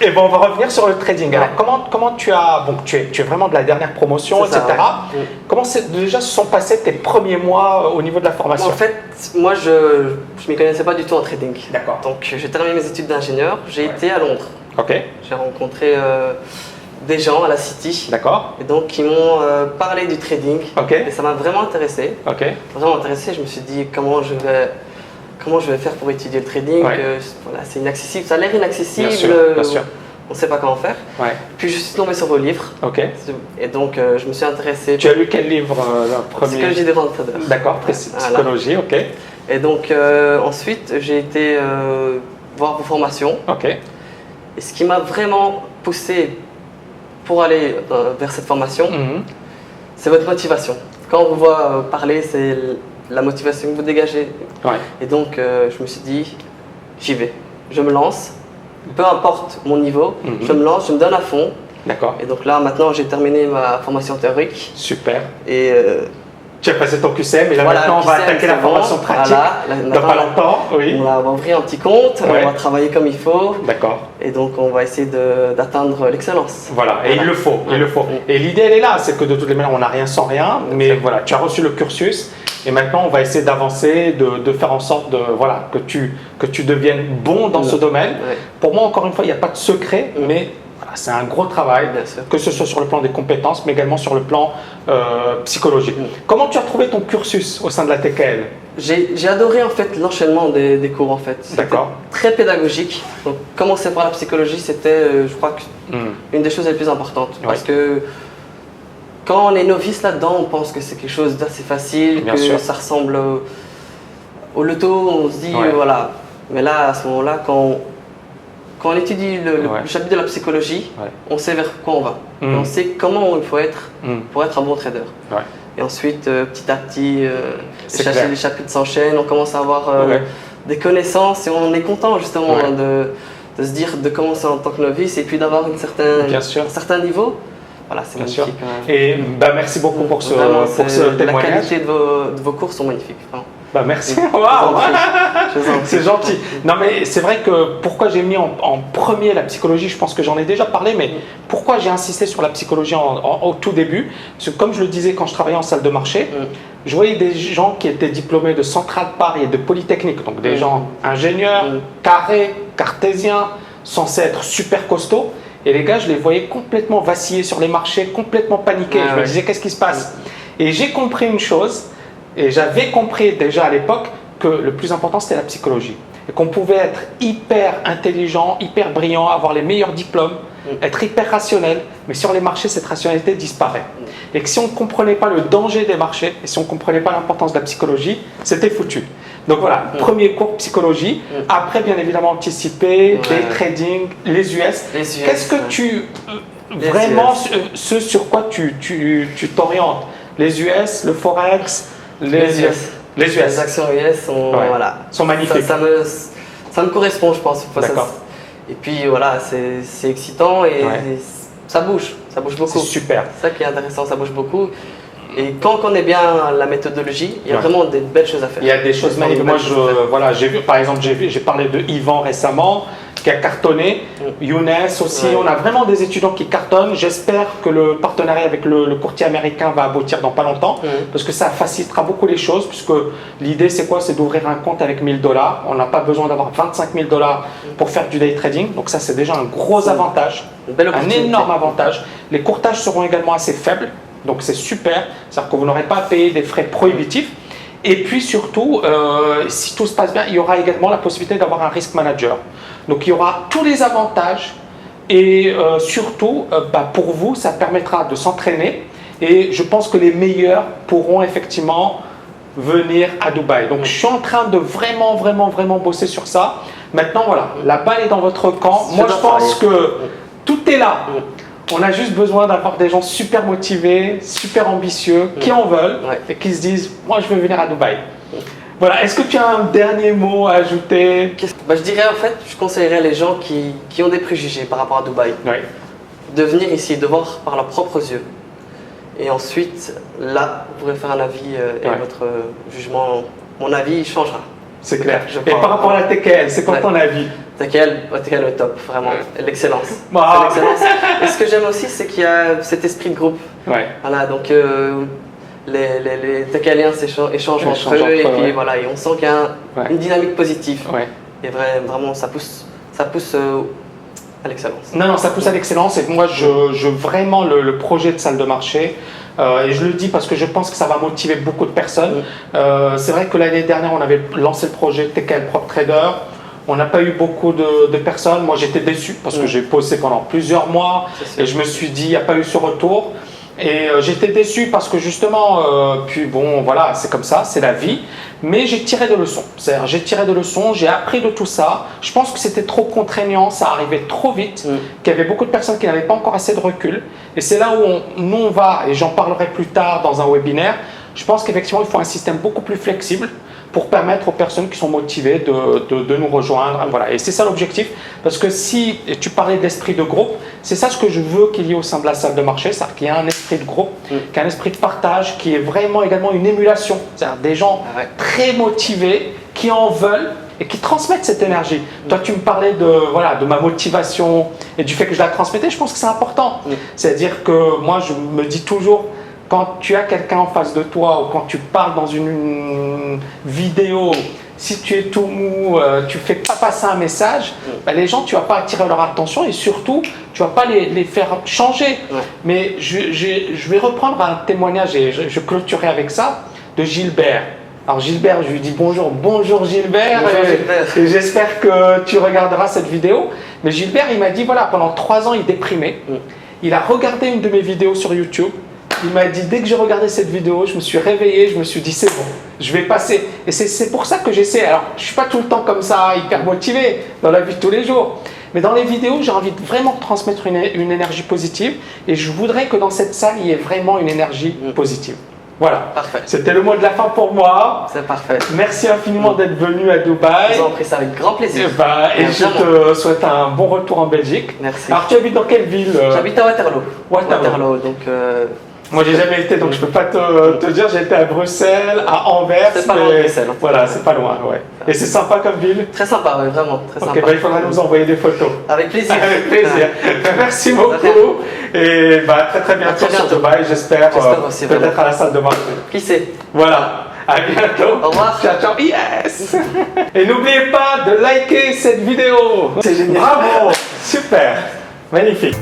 Et bon, on va revenir sur le trading. Ouais. Alors, comment tu as, bon, tu es vraiment de la dernière promotion, C'est etc. ça, ouais. Comment déjà se sont passés tes premiers mois au niveau de la formation? En fait, moi, je ne m'y connaissais pas du tout en trading. D'accord. Donc, j'ai terminé mes études d'ingénieur. J'ai été à Londres. Ok. J'ai rencontré des gens à la City. D'accord. Et donc, ils m'ont parlé du trading. Ok. Et ça m'a vraiment intéressé. Ok. Vraiment intéressé. Je me suis dit comment je vais faire pour étudier le trading. Ouais. Voilà, c'est inaccessible. Ça a l'air inaccessible. Bien sûr. Bien sûr. On ne sait pas comment faire. Ouais. Puis je suis tombé sur vos livres. Ok. Et donc, je me suis intéressé. Tu as lu quel livre le premier? Psychologie des ventes traders. D'accord. Psychologie. Ok. Et donc, ensuite, j'ai été voir vos formations. Ok. Et ce qui m'a vraiment poussé pour aller vers cette formation, Mhm. c'est votre motivation. Quand on vous voit parler, c'est la motivation que vous dégagez. Ouais. Et donc, je me suis dit, j'y vais. Je me lance. Peu importe mon niveau, je me lance, je me donne à fond. D'accord. Et donc là, maintenant, j'ai terminé ma formation théorique. Super. Et Tu as passé ton QCM et là voilà, maintenant on va QCM, attaquer la c'est bon. formation pratique. Voilà, Dans maintenant, pas longtemps, oui. on va ouvrir un petit compte, Ouais. on va travailler comme il faut. D'accord. Et donc, on va essayer d'atteindre l'excellence. Voilà, et il le faut, il le faut. Et l'idée elle est là, c'est que de toutes les manières on n'a rien sans rien, mais voilà, tu as reçu le cursus et maintenant on va essayer d'avancer, de faire en sorte voilà, que tu deviennes bon dans ce domaine. Ouais. Pour moi encore une fois il n'y a pas de secret, mais voilà, c'est un gros travail, Bien sûr. que ce soit sur le plan des compétences, mais également sur le plan psychologique. Comment tu as trouvé ton cursus au sein de la TKL? J'ai adoré en fait l'enchaînement des cours en fait. C'était D'accord. très pédagogique. Donc commencer par la psychologie, c'était je crois une des choses les plus importantes. Parce que quand on est novice là-dedans, on pense que c'est quelque chose d'assez facile, Bien que sûr. ça ressemble au loto, on se dit Ouais. voilà. Mais là, à ce moment-là, quand on étudie le Ouais. chapitre de la psychologie, Ouais. on sait vers quoi on va. Et on sait comment il faut être pour être un bon trader. Ouais. Et ensuite, petit à petit, C'est clair. les chapitres s'enchaînent, on commence à avoir Ouais. des connaissances et on est content justement Ouais. de se dire de commencer en tant que novice et puis d'avoir Bien sûr. un certain niveau. Voilà, c'est Bien sûr. magnifique. Et merci beaucoup pour ce Vraiment, la témoignage. qualité de vos cours sont magnifiques. Vraiment. Merci, Je vous en waouh, prie. Je vous en prie. c'est gentil. Non mais c'est vrai que pourquoi j'ai mis en premier la psychologie, je pense que j'en ai déjà parlé, mais pourquoi j'ai insisté sur la psychologie au tout début, parce que comme je le disais quand je travaillais en salle de marché, je voyais des gens qui étaient diplômés de Centrale Paris et de Polytechnique, donc des gens ingénieurs, carrés, cartésiens, censés être super costauds. Et les gars, je les voyais complètement vaciller sur les marchés, complètement paniqués. Je me disais, qu'est-ce qui se passe? Et j'ai compris une chose, et j'avais compris déjà à l'époque, que le plus important, c'était la psychologie. Et qu'on pouvait être hyper intelligent, hyper brillant, avoir les meilleurs diplômes, être hyper rationnel, mais sur les marchés, cette rationalité disparaît. Et que si on ne comprenait pas le danger des marchés, et si on ne comprenait pas l'importance de la psychologie, c'était foutu. Donc voilà, premier cours psychologie. Après, bien évidemment, anticiper, day trading, les US. Qu'est-ce que tu vraiment ce sur quoi tu t'orientes? Les US, le forex, les US. Les actions US sont, voilà, sont magnifiques. Ça me correspond, je pense. D'accord. Et puis voilà, c'est excitant et ça bouge beaucoup. C'est super. C'est ça qui est intéressant, ça bouge beaucoup. Et quand on connaît bien la méthodologie, il y a vraiment des belles choses à faire. Il y a des choses magnifiques. Moi, voilà, j'ai vu, par exemple, j'ai parlé de Yvan récemment, qui a cartonné. Younes aussi. On a vraiment des étudiants qui cartonnent. J'espère que le partenariat avec le courtier américain va aboutir dans pas longtemps, parce que ça facilitera beaucoup les choses, puisque l'idée, c'est quoi? C'est d'ouvrir un compte avec 1000 $. On n'a pas besoin d'avoir 25 000 $ pour faire du day trading. Donc ça, c'est déjà un gros avantage, un énorme avantage. Les courtages seront également assez faibles. Donc c'est super, c'est-à-dire que vous n'aurez pas à payer des frais prohibitifs. Et puis surtout, si tout se passe bien, il y aura également la possibilité d'avoir un risk manager. Donc il y aura tous les avantages et surtout, pour vous, ça permettra de s'entraîner. Et je pense que les meilleurs pourront effectivement venir à Dubaï. Donc je suis en train de vraiment bosser sur ça. Maintenant, voilà, la balle est dans votre camp. Moi, je pense que tout est là. On a juste besoin d'avoir des gens super motivés, super ambitieux, qui en veulent et qui se disent « moi je veux venir à Dubaï ». Voilà, est-ce que tu as un dernier mot à ajouter? Je dirais en fait, je conseillerais les gens qui ont des préjugés par rapport à Dubaï, de venir ici, de voir par leurs propres yeux. Et ensuite, là, vous pourrez faire un avis et votre jugement, mon avis changera. C'est clair. Je Et crois. par rapport à la TKL, c'est quoi Ouais. ton avis? TKL au top, vraiment. L'excellence. Bah. C'est l'excellence. Et ce que j'aime aussi, c'est qu'il y a cet esprit de groupe. Ouais. Voilà, donc les TKLiens échangent entre Échangent eux et entre eux, puis ouais. voilà, et on sent qu'il y a Ouais. une dynamique positive. Ouais. Et vraiment, ça pousse à l'excellence. Non, non, ça pousse à l'excellence et moi, je vraiment le projet de salle de marché, et je le dis parce que je pense que ça va motiver beaucoup de personnes. C'est vrai que l'année dernière, on avait lancé le projet TKL Prop Trader. On n'a pas eu beaucoup de personnes. Moi, j'étais déçu parce que j'ai posté pendant plusieurs mois et je me suis dit, il n'y a pas eu ce retour. Et j'étais déçu parce que justement, puis bon, voilà, c'est comme ça, c'est la vie. Mais j'ai tiré des leçons. C'est-à-dire, j'ai tiré des leçons, j'ai appris de tout ça. Je pense que c'était trop contraignant, ça arrivait trop vite, qu'il y avait beaucoup de personnes qui n'avaient pas encore assez de recul. Et c'est là où nous on va, et j'en parlerai plus tard dans un webinaire. Je pense qu'effectivement, il faut un système beaucoup plus flexible pour permettre aux personnes qui sont motivées de nous rejoindre. Voilà. Et c'est ça l'objectif. Parce que si et tu parlais d'esprit de groupe, c'est ça ce que je veux qu'il y ait au sein de la salle de marché, c'est-à-dire qu'il y a un esprit de groupe, qu'il y a un esprit de partage, qui est vraiment également une émulation. C'est-à-dire des gens très motivés qui en veulent et qui transmettent cette énergie. Toi, tu me parlais de ma motivation et du fait que je la transmettais. Je pense que c'est important. C'est-à-dire que moi, je me dis toujours, quand tu as quelqu'un en face de toi ou quand tu parles dans une vidéo, si tu es tout mou, tu fais pas passer un message, les gens, tu vas pas attirer leur attention et surtout, tu vas pas les faire changer. Mais je vais reprendre un témoignage et je clôturerai avec ça de Gilbert. Alors Gilbert, je lui dis bonjour Gilbert, et j'espère que tu regarderas cette vidéo. Mais Gilbert, il m'a dit voilà, pendant 3 ans, il déprimait. Il a regardé une de mes vidéos sur YouTube. Il m'a dit, dès que j'ai regardé cette vidéo, je me suis réveillé, je me suis dit, c'est bon, je vais passer. Et c'est pour ça que j'essaie. Alors, je ne suis pas tout le temps comme ça, hyper motivé dans la vie de tous les jours. Mais dans les vidéos, j'ai envie de vraiment transmettre une énergie positive. Et je voudrais que dans cette salle, il y ait vraiment une énergie positive. Voilà. Parfait. C'était le mot de la fin pour moi. C'est parfait. Merci infiniment d'être venu à Dubaï. Ils ont pris ça avec grand plaisir. Et je te souhaite un bon retour en Belgique. Merci. Alors, tu habites dans quelle ville? J'habite à Waterloo. Waterloo. Donc, moi, j'ai jamais été, donc je peux pas te dire. J'ai été à Bruxelles, à Anvers. C'est pas loin de Bruxelles. Voilà, c'est pas loin, ouais. Et c'est sympa comme ville. très sympa, ouais, vraiment très Ok, sympa. il faudra nous envoyer des photos. Avec plaisir. Avec plaisir. Merci beaucoup. Et très bientôt, très bientôt. sur Dubaï, j'espère. Aussi, Peut-être vraiment. à la salle de marché. Qui sait? Voilà. À bientôt. Au revoir. Ciao, ciao. Yes. Et n'oubliez pas de liker cette vidéo. C'est génial. Bravo. Super. Magnifique.